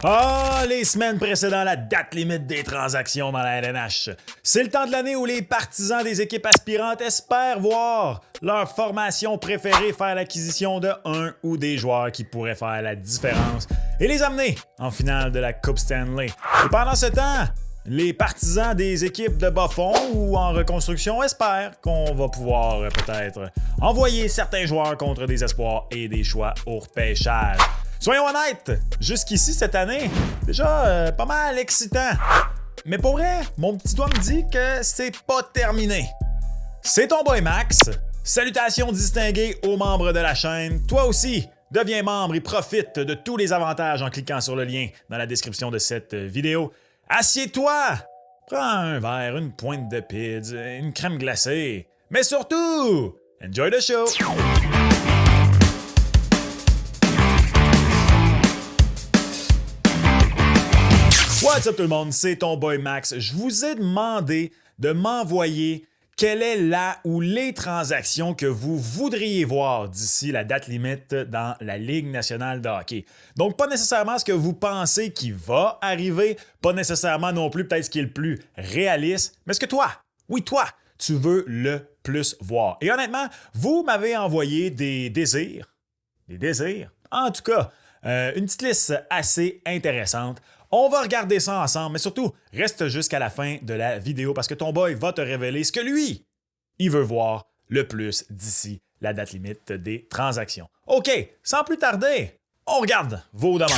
Ah, les semaines précédant la date limite des transactions dans la LNH. C'est le temps de l'année où les partisans des équipes aspirantes espèrent voir leur formation préférée faire l'acquisition de un ou des joueurs qui pourraient faire la différence et les amener en finale de la Coupe Stanley. Et pendant ce temps, les partisans des équipes de bas-fond ou en reconstruction espèrent qu'on va pouvoir peut-être envoyer certains joueurs contre des espoirs et des choix au repêchage. Soyons honnêtes, jusqu'ici cette année, déjà pas mal excitant. Mais pour vrai, mon petit doigt me dit que c'est pas terminé. C'est ton boy Max. Salutations distinguées aux membres de la chaîne. Toi aussi, deviens membre et profite de tous les avantages en cliquant sur le lien dans la description de cette vidéo. Assieds-toi! Prends un verre, une pointe de pids, une crème glacée. Mais surtout, enjoy the show! What's up tout le monde, c'est ton boy Max. Je vous ai demandé de m'envoyer quelle est la ou les transactions que vous voudriez voir d'ici la date limite dans la Ligue nationale de hockey. Donc, pas nécessairement ce que vous pensez qui va arriver, pas nécessairement non plus peut-être ce qui est le plus réaliste, mais ce que toi, oui toi, tu veux le plus voir. Et honnêtement, vous m'avez envoyé des désirs, en tout cas, une petite liste assez intéressante. On va regarder ça ensemble, mais surtout, reste jusqu'à la fin de la vidéo parce que ton boy va te révéler ce que lui, il veut voir le plus d'ici la date limite des transactions. OK, sans plus tarder, on regarde vos demandes.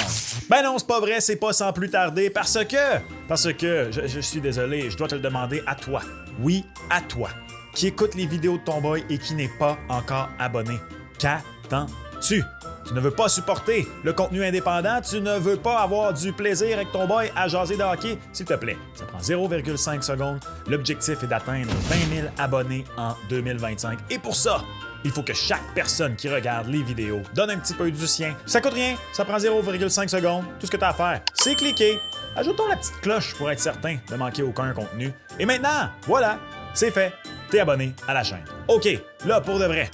Ben non, c'est pas vrai, c'est pas sans plus tarder parce que, je suis désolé, je dois te le demander à toi. Oui, à toi, qui écoute les vidéos de ton boy et qui n'est pas encore abonné. Qu'attends-tu? Tu ne veux pas supporter le contenu indépendant, tu ne veux pas avoir du plaisir avec ton boy à jaser de hockey, s'il te plaît, ça prend 0,5 secondes. L'objectif est d'atteindre 20 000 abonnés en 2025. Et pour ça, il faut que chaque personne qui regarde les vidéos donne un petit peu du sien. Ça coûte rien, ça prend 0,5 secondes. Tout ce que tu as à faire, c'est cliquer. Ajoutons la petite cloche pour être certain de manquer aucun contenu. Et maintenant, voilà, c'est fait, t'es abonné à la chaîne. OK, là, pour de vrai,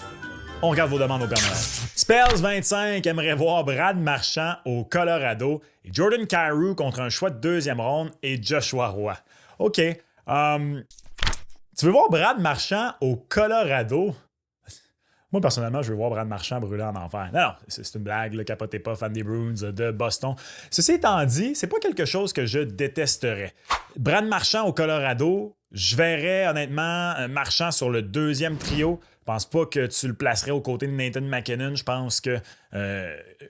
on regarde vos demandes au Père Noël. Spells25 aimerait voir Brad Marchand au Colorado et Jordan Kyrou contre un choix de deuxième ronde et Joshua Roy. OK. Tu veux voir Brad Marchand au Colorado? Moi, personnellement, je veux voir Brad Marchand brûler en enfer. Non, c'est une blague, le capotez pas, fan des Bruins de Boston. Ceci étant dit, c'est pas quelque chose que je détesterais. Brad Marchand au Colorado, je verrais honnêtement Marchand sur le deuxième trio. Je pense pas que tu le placerais aux côtés de Nathan MacKinnon. Je pense que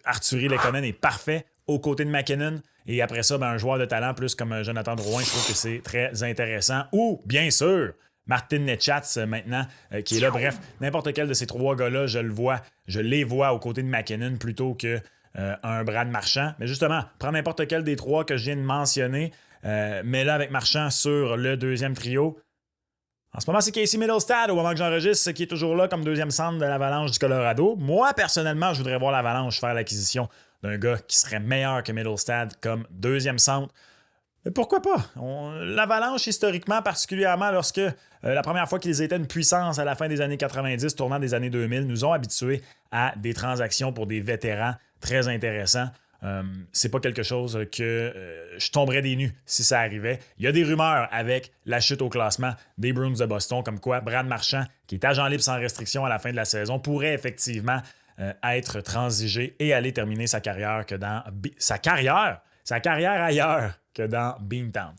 Artturi Lehkonen est parfait aux côtés de MacKinnon. Et après ça, ben, un joueur de talent plus comme Jonathan Drouin, je trouve que c'est très intéressant. Ou, bien sûr, Martin Nechatz maintenant qui est là. Bref, n'importe quel de ces trois gars-là, je les vois aux côtés de MacKinnon plutôt que un Brad Marchand. Mais justement, prends n'importe quel des trois que je viens de mentionner, mais là avec Marchand sur le deuxième trio. En ce moment, c'est Casey Mittelstadt, au moment que j'enregistre, qui est toujours là comme deuxième centre de l'Avalanche du Colorado. Moi, personnellement, je voudrais voir l'Avalanche faire l'acquisition d'un gars qui serait meilleur que Mittelstadt comme deuxième centre. Mais pourquoi pas? L'Avalanche, historiquement, particulièrement lorsque la première fois qu'ils étaient une puissance à la fin des années 90, tournant des années 2000, nous ont habitués à des transactions pour des vétérans très intéressants. C'est pas quelque chose que je tomberais des nues si ça arrivait. Il y a des rumeurs avec la chute au classement des Bruins de Boston, comme quoi Brad Marchand, qui est agent libre sans restriction à la fin de la saison, pourrait effectivement être transigé et aller terminer sa carrière ailleurs que dans Beantown.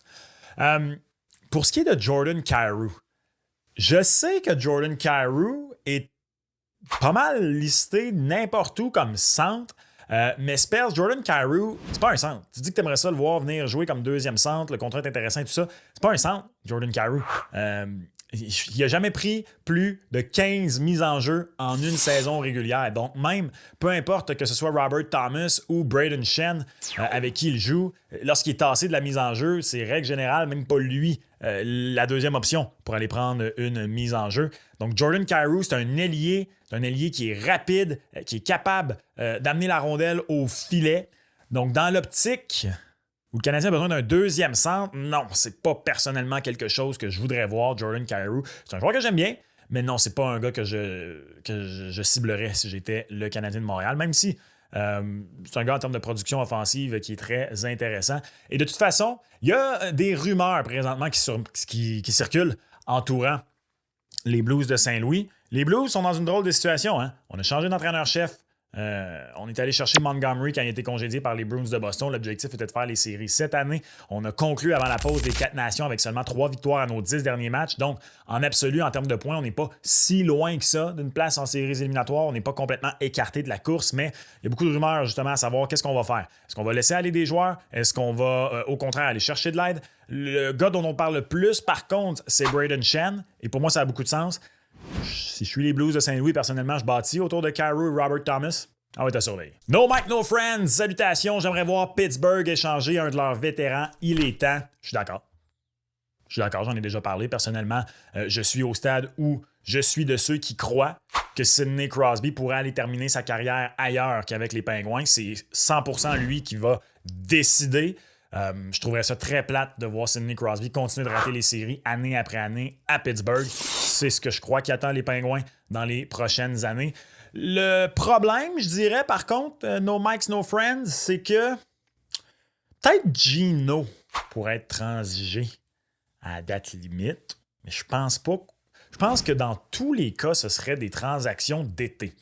Pour ce qui est de Jordan Kyrou, je sais que Jordan Kyrou est pas mal listé n'importe où comme centre. Mais Spells, Jordan Kyrou, c'est pas un centre. Tu dis que tu aimerais ça le voir venir jouer comme deuxième centre, le contrat est intéressant et tout ça. C'est pas un centre, Jordan Kyrou. Il n'a jamais pris plus de 15 mises en jeu en une saison régulière. Donc même, peu importe que ce soit Robert Thomas ou Braden Shen avec qui il joue, lorsqu'il est tassé de la mise en jeu, c'est règle générale, même pas lui, la deuxième option pour aller prendre une mise en jeu. Donc Jordan Kyrou, c'est un ailier qui est rapide, qui est capable d'amener la rondelle au filet. Donc dans l'optique où le Canadien a besoin d'un deuxième centre, non, c'est pas personnellement quelque chose que je voudrais voir, Jordan Kyrou. C'est un joueur que j'aime bien, mais non, c'est pas un gars que je ciblerais si j'étais le Canadien de Montréal, même si C'est un gars en termes de production offensive qui est très intéressant. Et de toute façon, il y a des rumeurs présentement qui circulent entourant les Blues de Saint-Louis. Les Blues sont dans une drôle de situation. Hein? On a changé d'entraîneur-chef. On est allé chercher Montgomery quand il a été congédié par les Bruins de Boston. L'objectif était de faire les séries cette année. On a conclu avant la pause des 4 nations avec seulement 3 victoires à nos 10 derniers matchs. Donc, en absolu, en termes de points, on n'est pas si loin que ça d'une place en séries éliminatoires. On n'est pas complètement écarté de la course, mais il y a beaucoup de rumeurs justement à savoir qu'est-ce qu'on va faire. Est-ce qu'on va laisser aller des joueurs? Est-ce qu'on va au contraire aller chercher de l'aide? Le gars dont on parle le plus, par contre, c'est Brayden Schenn. Et pour moi, ça a beaucoup de sens. Si je suis les Blues de Saint-Louis, personnellement, je bâtis autour de Kyrou et Robert Thomas. Ah ouais, t'as surveillé. No Mike, no friends. Salutations. J'aimerais voir Pittsburgh échanger un de leurs vétérans. Il est temps. Je suis d'accord. J'en ai déjà parlé. Personnellement, je suis au stade où je suis de ceux qui croient que Sidney Crosby pourrait aller terminer sa carrière ailleurs qu'avec les Pingouins. C'est 100% lui qui va décider. Je trouverais ça très plate de voir Sidney Crosby continuer de rater les séries année après année à Pittsburgh. C'est ce que je crois qui attend les Pingouins dans les prochaines années. Le problème, je dirais, par contre, no Mikes, no friends, c'est que peut-être Gino pourrait être transigé à date limite, mais je pense pas. Je pense que dans tous les cas, ce serait des transactions d'été.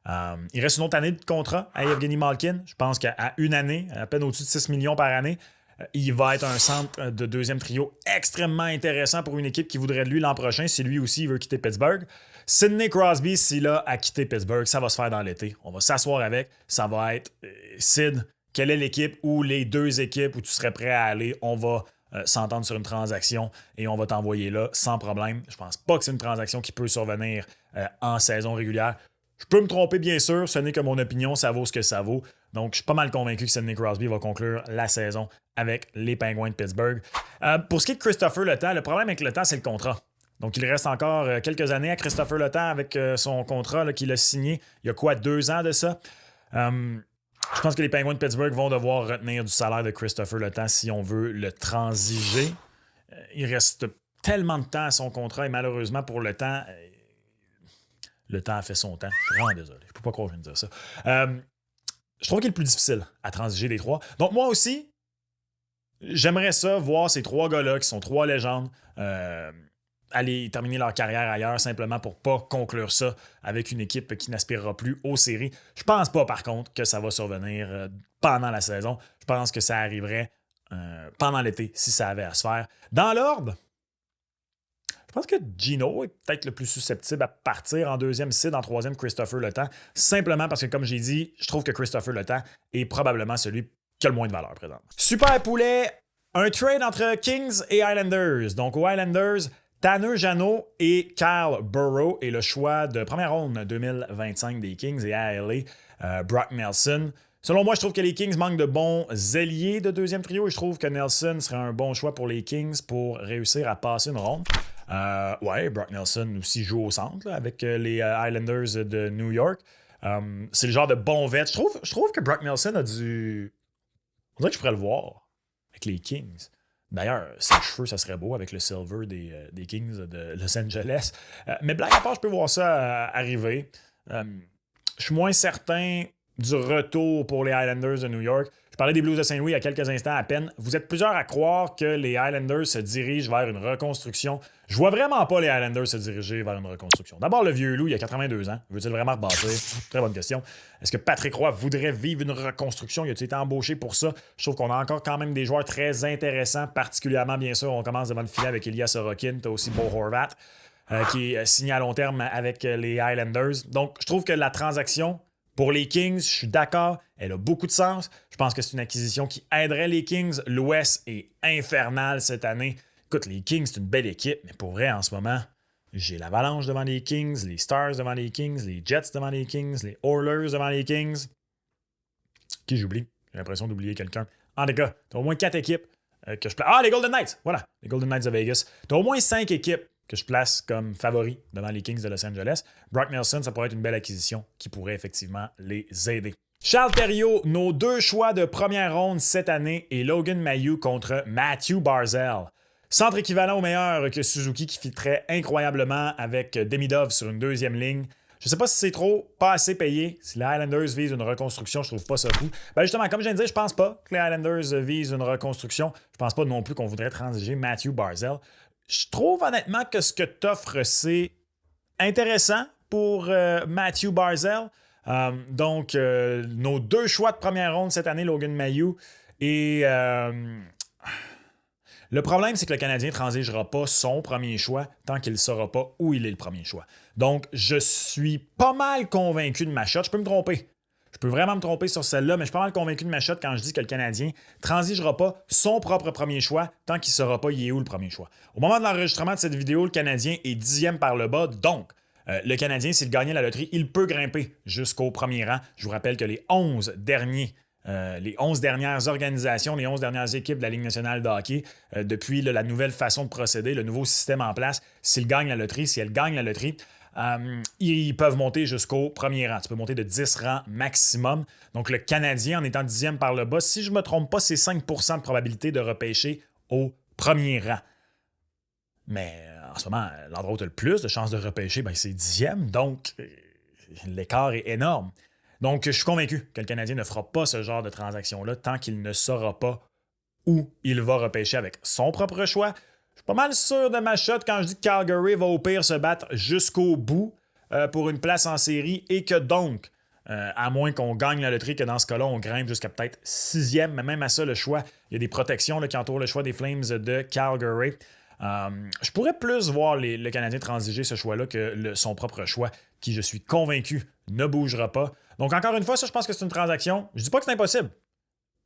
Il reste une autre année de contrat à Evgeny Malkin. Je pense qu'à une année, à peine au-dessus de 6 millions par année, il va être un centre de deuxième trio extrêmement intéressant pour une équipe qui voudrait de lui l'an prochain si lui aussi veut quitter Pittsburgh. Sidney Crosby, s'il a à quitter Pittsburgh, ça va se faire dans l'été. On va s'asseoir avec. Ça va être Sid, quelle est l'équipe ou les deux équipes où tu serais prêt à aller? On va s'entendre sur une transaction et on va t'envoyer là sans problème. Je pense pas que c'est une transaction qui peut survenir en saison régulière. Je peux me tromper, bien sûr. Ce n'est que mon opinion. Ça vaut ce que ça vaut. Donc, je suis pas mal convaincu que Sidney Crosby va conclure la saison avec les Penguins de Pittsburgh. Pour ce qui est de Christopher Le Temps, le problème avec Le Temps, c'est le contrat. Donc, il reste encore quelques années à Christopher Le Temps avec son contrat là, qu'il a signé il y a quoi, 2 ans de ça. Je pense que les Penguins de Pittsburgh vont devoir retenir du salaire de Christopher Le Temps si on veut le transiger. Il reste tellement de temps à son contrat et malheureusement pour Le Temps, Le Temps a fait son temps. Je suis vraiment désolé. Je peux pas croire que je viens de dire ça. Je trouve qu'il est le plus difficile à transiger des trois. Donc moi aussi, j'aimerais ça voir ces 3 gars-là qui sont 3 légendes aller terminer leur carrière ailleurs simplement pour pas conclure ça avec une équipe qui n'aspirera plus aux séries. Je pense pas par contre que ça va survenir pendant la saison. Je pense que ça arriverait pendant l'été si ça avait à se faire. Dans l'ordre, je pense que Gino est peut-être le plus susceptible à partir en deuxième, Sid en troisième, Christopher Le Temps, simplement parce que, comme j'ai dit, je trouve que Christopher Le Temps est probablement celui qui a le moins de valeur présent. Super Poulet, un trade entre Kings et Islanders. Donc, aux Islanders, Tanner Jeannot et Kyle Burrow et le choix de première ronde 2025 des Kings et à LA, Brock Nelson. Selon moi, je trouve que les Kings manquent de bons ailiers de deuxième trio et je trouve que Nelson serait un bon choix pour les Kings pour réussir à passer une ronde. Ouais, Brock Nelson aussi joue au centre là, avec les Islanders de New York. C'est le genre de bon vet. Je trouve que Brock Nelson a du... On dirait que je pourrais le voir avec les Kings. D'ailleurs, ses cheveux, ça serait beau avec le silver des Kings de Los Angeles. Mais blague à part, je peux voir ça arriver. Je suis moins certain du retour pour les Islanders de New York. Je parlais des Blues de Saint-Louis il y a quelques instants à peine. Vous êtes plusieurs à croire que les Islanders se dirigent vers une reconstruction. Je vois vraiment pas les Islanders se diriger vers une reconstruction. D'abord, le vieux loup, il a 82 ans. Veut-il vraiment rebâtir? Très bonne question. Est-ce que Patrick Roy voudrait vivre une reconstruction? Il a-t-il été embauché pour ça? Je trouve qu'on a encore quand même des joueurs très intéressants, particulièrement, bien sûr, on commence devant le filet avec Elias Sorokin. Tu as aussi Bo Horvat, qui est signé à long terme avec les Islanders. Donc, je trouve que la transaction... Pour les Kings, je suis d'accord, elle a beaucoup de sens. Je pense que c'est une acquisition qui aiderait les Kings. L'Ouest est infernal cette année. Écoute, les Kings, c'est une belle équipe, mais pour vrai, en ce moment, j'ai l'Avalanche devant les Kings, les Stars devant les Kings, les Jets devant les Kings, les Oilers devant les Kings. Qui j'oublie? J'ai l'impression d'oublier quelqu'un. En tout cas, t'as au moins 4 équipes que je place. Ah, les Golden Knights! Voilà, les Golden Knights de Vegas. T'as au moins 5 équipes que je place comme favoris devant les Kings de Los Angeles. Brock Nelson, ça pourrait être une belle acquisition qui pourrait effectivement les aider. Charles Thériault, nos 2 choix de première ronde cette année et Logan Mailloux contre Matthew Barzal. Centre équivalent au meilleur que Suzuki qui fitterait incroyablement avec Demidov sur une deuxième ligne. Je sais pas si c'est trop, pas assez payé. Si les Islanders visent une reconstruction, je trouve pas ça fou. Ben justement, comme je viens de dire, je pense pas que les Islanders visent une reconstruction. Je pense pas non plus qu'on voudrait transiger Matthew Barzal. Je trouve honnêtement que ce que t'offres, c'est intéressant pour Matthew Barzal. Donc, nos 2 choix de première ronde cette année, Logan Mailloux et... le problème, c'est que le Canadien ne transigera pas son premier choix tant qu'il ne saura pas où il est le premier choix. Donc, je suis pas mal convaincu de ma shot. Je peux me tromper. Je peux vraiment me tromper sur celle-là, mais je suis pas mal convaincu de ma shot quand je dis que le Canadien ne transigera pas son propre premier choix tant qu'il ne saura pas il est où le premier choix. Au moment de l'enregistrement de cette vidéo, le Canadien est 10e par le bas, donc le Canadien, s'il gagne la loterie, il peut grimper jusqu'au premier rang. Je vous rappelle que les 11 dernières organisations, les 11 dernières équipes de la Ligue nationale de hockey, depuis la nouvelle façon de procéder, le nouveau système en place, s'ils gagnent la loterie, si elles gagnent la loterie, ils peuvent monter jusqu'au premier rang. Tu peux monter de 10 rangs maximum. Donc, le Canadien, en étant 10e par le bas, si je ne me trompe pas, c'est 5% de probabilité de repêcher au premier rang. Mais en ce moment, l'endroit où tu as le plus de chances de repêcher, ben, c'est 10e. Donc, l'écart est énorme. Donc, je suis convaincu que le Canadien ne fera pas ce genre de transaction-là tant qu'il ne saura pas où il va repêcher avec son propre choix. Je suis pas mal sûr de ma shot quand je dis que Calgary va au pire se battre jusqu'au bout pour une place en série et que donc, à moins qu'on gagne la loterie, que dans ce cas-là, on grimpe jusqu'à peut-être 6e, mais même à ça, le choix, il y a des protections là, qui entourent le choix des Flames de Calgary. Je pourrais plus voir le Canadien transiger ce choix-là que son propre choix, qui, je suis convaincu, ne bougera pas. Donc, encore une fois, ça, je pense que c'est une transaction. Je dis pas que c'est impossible.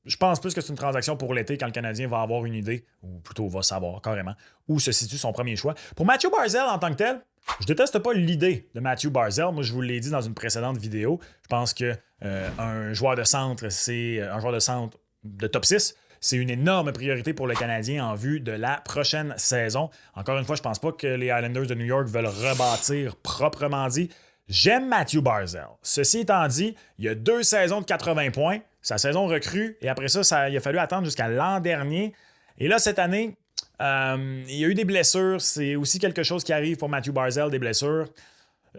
Je pense plus que c'est une transaction pour l'été quand le Canadien va avoir une idée, ou plutôt va savoir carrément, où se situe son premier choix. Pour Matthew Barzal en tant que tel, je déteste pas l'idée de Matthew Barzal. Moi, je vous l'ai dit dans une précédente vidéo. Je pense que un joueur de centre, c'est un joueur de centre de top 6. C'est une énorme priorité pour le Canadien en vue de la prochaine saison. Encore une fois, je pense pas que les Islanders de New York veulent rebâtir proprement dit. J'aime Matthew Barzal. Ceci étant dit, il y a 2 saisons de 80 points, sa saison recrue, et après ça, il a fallu attendre jusqu'à l'an dernier. Et là, cette année, il y a eu des blessures. C'est aussi quelque chose qui arrive pour Matthew Barzal, des blessures.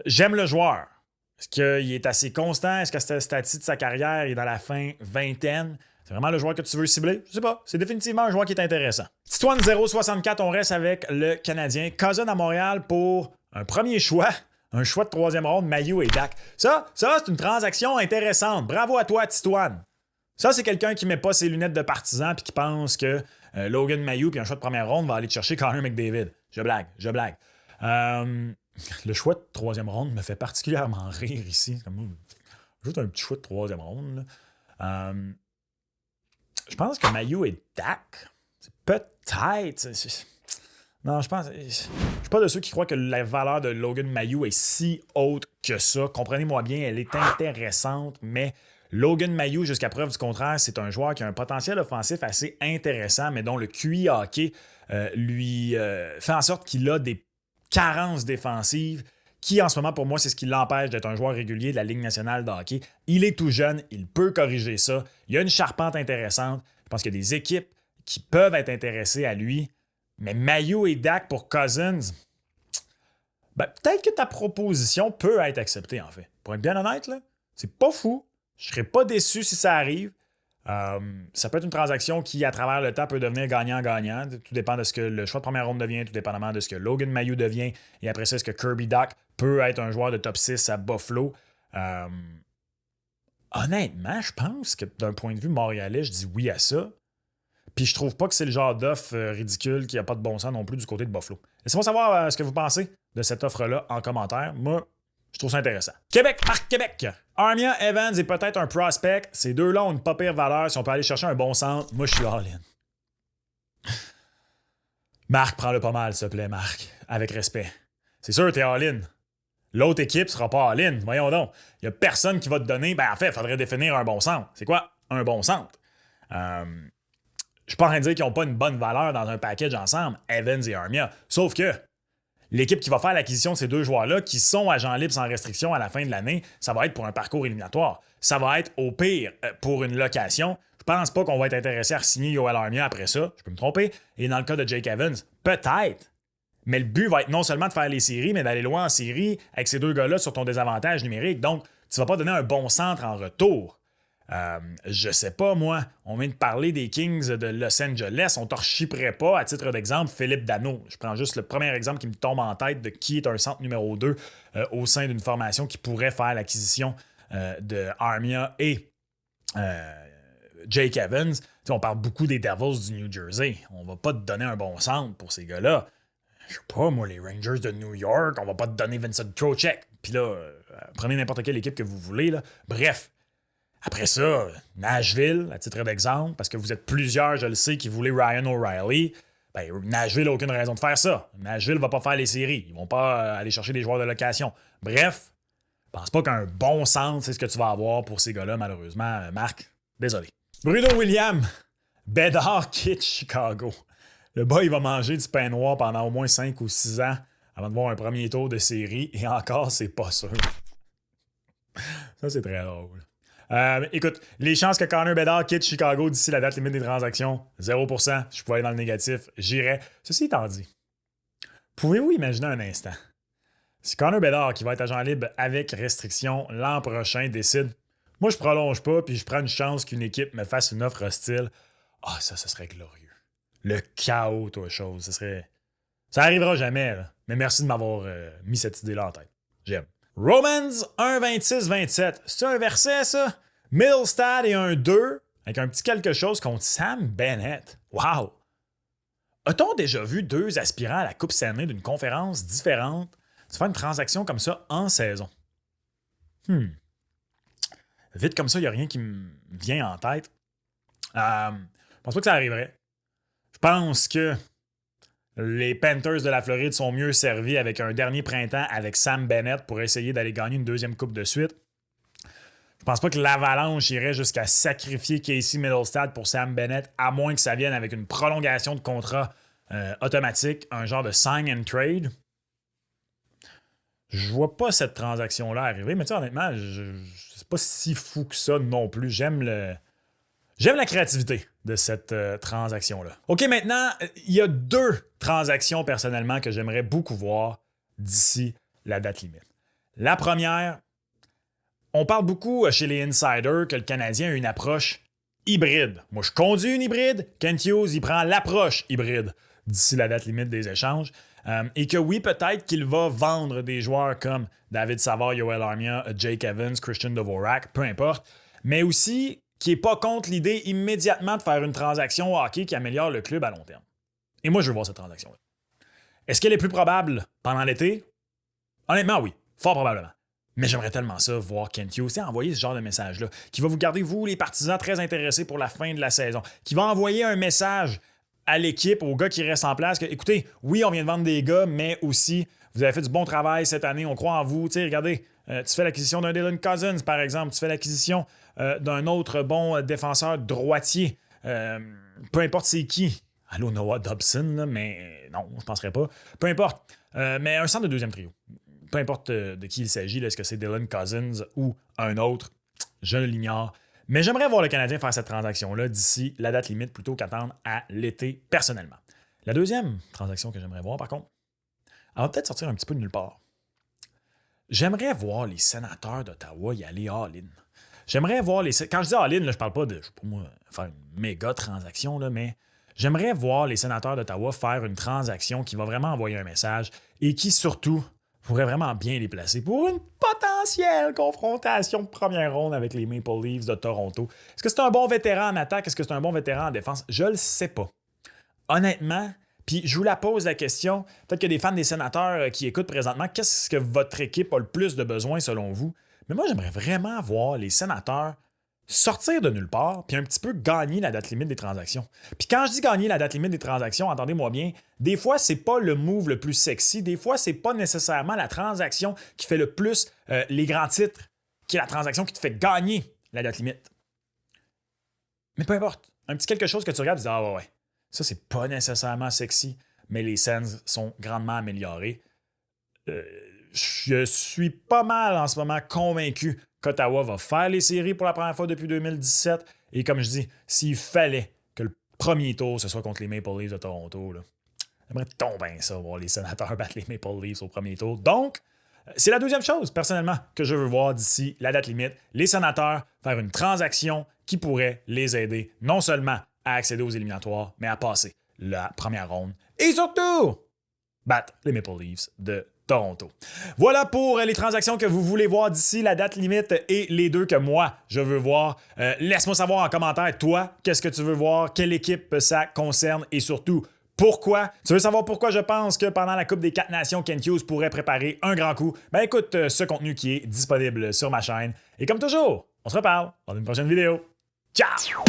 J'aime le joueur. Est-ce qu'il est assez constant? Est-ce qu'à ce stade-ci de sa carrière, il est dans la fin vingtaine? C'est vraiment le joueur que tu veux cibler? Je sais pas. C'est définitivement un joueur qui est intéressant. Titoine 064, on reste avec le Canadien. Cousin à Montréal pour un premier choix. Un choix de 3e ronde, Mailloux et Dak. Ça c'est une transaction intéressante. Bravo à toi, Titoine. Ça, c'est quelqu'un qui met pas ses lunettes de partisan et qui pense que Logan Mailloux puis un choix de première ronde va aller te chercher Connor McDavid. Je blague. Le choix de 3e ronde me fait particulièrement rire ici. Juste un petit choix de 3e ronde. Je pense que Mailloux et Dak, c'est peut-être... Non, je suis pas de ceux qui croient que la valeur de Logan Mailloux est si haute que ça. Comprenez-moi bien, elle est intéressante, mais Logan Mailloux, jusqu'à preuve du contraire, c'est un joueur qui a un potentiel offensif assez intéressant, mais dont le QI hockey lui fait en sorte qu'il a des carences défensives qui, en ce moment, pour moi, c'est ce qui l'empêche d'être un joueur régulier de la Ligue nationale de hockey. Il est tout jeune, il peut corriger ça. Il y a une charpente intéressante. Je pense qu'il y a des équipes qui peuvent être intéressées à lui. Mais Mailloux et Dak pour Cousins, ben, peut-être que ta proposition peut être acceptée, en fait. Pour être bien honnête, là, c'est pas fou. Je serais pas déçu si ça arrive. Ça peut être une transaction qui, à travers le temps, peut devenir gagnant-gagnant. Tout dépend de ce que le choix de première ronde devient, tout dépendamment de ce que Logan Mailloux devient. Et après ça, est-ce que Kirby Dach peut être un joueur de top 6 à Buffalo? Honnêtement, je pense que d'un point de vue montréalais, je dis oui à ça. Puis je trouve pas que c'est le genre d'offre ridicule qui n'a pas de bon sens non plus du côté de Buffalo. Laissez-moi savoir ce que vous pensez de cette offre-là en commentaire. Moi, je trouve ça intéressant. Québec, Marc Québec. Armia Evans est peut-être un prospect. Ces deux-là ont une pas pire valeur. Si on peut aller chercher un bon centre, moi, je suis all-in. Marc, prends-le pas mal, s'il te plaît, Marc. Avec respect. C'est sûr, t'es all-in. L'autre équipe sera pas all-in. Voyons donc. Il y a personne qui va te donner... Ben, en fait, il faudrait définir un bon centre. C'est quoi un bon centre? Je suis pas en train de dire qu'ils n'ont pas une bonne valeur dans un package ensemble, Evans et Armia. Sauf que l'équipe qui va faire l'acquisition de ces deux joueurs-là, qui sont agents libres sans restriction à la fin de l'année, ça va être pour un parcours éliminatoire. Ça va être, au pire, pour une location. Je pense pas qu'on va être intéressé à signer Yoel Armia après ça. Je peux me tromper. Et dans le cas de Jake Evans, peut-être. Mais le but va être non seulement de faire les séries, mais d'aller loin en série avec ces deux gars-là sur ton désavantage numérique. Donc, tu vas pas donner un bon centre en retour. Je sais pas, moi, on vient de parler des Kings de Los Angeles, on t'en pas, à titre d'exemple, Philippe Danault. Je prends juste le premier exemple qui me tombe en tête de qui est un centre numéro 2 au sein d'une formation qui pourrait faire l'acquisition de Armia et Jake Evans. T'sais, on parle beaucoup des Devils du New Jersey. On va pas te donner un bon centre pour ces gars-là. Je sais pas, moi, les Rangers de New York, on va pas te donner Vincent Trocheck. Puis là, prenez n'importe quelle équipe que vous voulez. Là. Bref. Après ça, Nashville, à titre d'exemple, parce que vous êtes plusieurs, je le sais, qui voulaient Ryan O'Reilly. Ben, Nashville n'a aucune raison de faire ça. Nashville va pas faire les séries. Ils vont pas aller chercher des joueurs de location. Bref, je pense pas qu'un bon centre, c'est ce que tu vas avoir pour ces gars-là, malheureusement. Marc, désolé. Bruno Williams, Bédard quitte Chicago. Le gars, il va manger du pain noir pendant au moins 5 ou 6 ans avant de voir un premier tour de série. Et encore, c'est pas sûr. Ça, c'est très drôle. Écoute, les chances que Connor Bedard quitte Chicago d'ici la date limite des transactions, 0%. Si je pouvais aller dans le négatif, j'irais. Ceci étant dit, pouvez-vous imaginer un instant? Si Connor Bedard, qui va être agent libre avec restriction l'an prochain, décide « Moi, je prolonge pas, puis je prends une chance qu'une équipe me fasse une offre hostile. » Ah, ça serait glorieux. Le chaos, toi, chose. Ça arrivera jamais, là. Mais merci de m'avoir mis cette idée-là en tête. J'aime. Romans 1,26-27. C'est un verset, ça? Middlestad et un 2 avec un petit quelque chose contre Sam Bennett. Wow! A-t-on déjà vu deux aspirants à la Coupe Stanley d'une conférence différente se faire une transaction comme ça en saison? Vite comme ça, il n'y a rien qui me vient en tête. Je pense pas que ça arriverait. Je pense que les Panthers de la Floride sont mieux servis avec un dernier printemps avec Sam Bennett pour essayer d'aller gagner une deuxième coupe de suite. Je pense pas que l'Avalanche irait jusqu'à sacrifier Casey Middlestad pour Sam Bennett, à moins que ça vienne avec une prolongation de contrat automatique, un genre de sign and trade. Je vois pas cette transaction-là arriver, mais tu sais, honnêtement, c'est pas si fou que ça non plus. J'aime la créativité de cette transaction-là. OK, maintenant, il y a deux transactions personnellement que j'aimerais beaucoup voir d'ici la date limite. La première, on parle beaucoup chez les insiders que le Canadien a une approche hybride. Moi, je conduis une hybride. Kent Hughes, il prend l'approche hybride d'ici la date limite des échanges. Et que oui, peut-être qu'il va vendre des joueurs comme David Savard, Yoel Armia, Jake Evans, Christian Dvorak, peu importe, mais aussi qui n'est pas contre l'idée immédiatement de faire une transaction au hockey qui améliore le club à long terme. Et moi, je veux voir cette transaction-là. Est-ce qu'elle est plus probable pendant l'été? Honnêtement, oui. Fort probablement. Mais j'aimerais tellement ça, voir Kent Hughes envoyer ce genre de message-là, qui va vous garder, vous, les partisans, très intéressés pour la fin de la saison, qui va envoyer un message à l'équipe, aux gars qui restent en place, que, écoutez, oui, on vient de vendre des gars, mais aussi, vous avez fait du bon travail cette année, on croit en vous. Tu sais, regardez, tu fais l'acquisition d'un Dylan Cousins, par exemple, tu fais l'acquisition d'un autre bon défenseur droitier, peu importe c'est qui. Allô, Noah Dobson, là, mais non, je ne penserais pas. Peu importe, mais un centre de deuxième trio. Peu importe de qui il s'agit, là, est-ce que c'est Dylan Cousins ou un autre, je l'ignore. Mais j'aimerais voir le Canadien faire cette transaction-là d'ici la date limite plutôt qu'attendre à l'été, personnellement. La deuxième transaction que j'aimerais voir, par contre, elle va peut-être sortir un petit peu de nulle part. J'aimerais voir les sénateurs d'Ottawa y aller all-in. J'aimerais voir les... Quand je dis all-in, là, je parle pas de, je sais pas moi, faire une méga transaction, là, mais j'aimerais voir les sénateurs d'Ottawa faire une transaction qui va vraiment envoyer un message et qui, surtout, pourrait vraiment bien les placer pour une potentielle confrontation de première ronde avec les Maple Leafs de Toronto. Est-ce que c'est un bon vétéran en attaque? Est-ce que c'est un bon vétéran en défense? Je le sais pas. Honnêtement, puis je vous la pose la question, peut-être qu'il y a des fans des sénateurs qui écoutent présentement, qu'est-ce que votre équipe a le plus de besoin selon vous? Mais moi, j'aimerais vraiment voir les sénateurs sortir de nulle part, puis un petit peu gagner la date limite des transactions. Puis quand je dis gagner la date limite des transactions, entendez-moi bien, des fois, c'est pas le move le plus sexy, des fois, c'est pas nécessairement la transaction qui fait le plus les grands titres, qui est la transaction qui te fait gagner la date limite. Mais peu importe, un petit quelque chose que tu regardes et tu dis « Ah ouais, ça, c'est pas nécessairement sexy, mais les Sens sont grandement améliorés. » Je suis pas mal en ce moment convaincu qu'Ottawa va faire les séries pour la première fois depuis 2017. Et comme je dis, s'il fallait que le premier tour, ce soit contre les Maple Leafs de Toronto, là, J'aimerais tomber ça, voir les Sénateurs battre les Maple Leafs au premier tour. Donc, c'est la deuxième chose, personnellement, que je veux voir d'ici la date limite. Les Sénateurs faire une transaction qui pourrait les aider non seulement à accéder aux éliminatoires, mais à passer la première ronde. Et surtout, battre les Maple Leafs de Toronto. Voilà pour les transactions que vous voulez voir d'ici la date limite et les deux que moi, je veux voir. Laisse-moi savoir en commentaire, toi, qu'est-ce que tu veux voir, quelle équipe ça concerne et surtout, pourquoi? Tu veux savoir pourquoi je pense que pendant la Coupe des 4 Nations, Kent Hughes pourrait préparer un grand coup? Ben écoute ce contenu qui est disponible sur ma chaîne. Et comme toujours, on se reparle dans une prochaine vidéo. Ciao!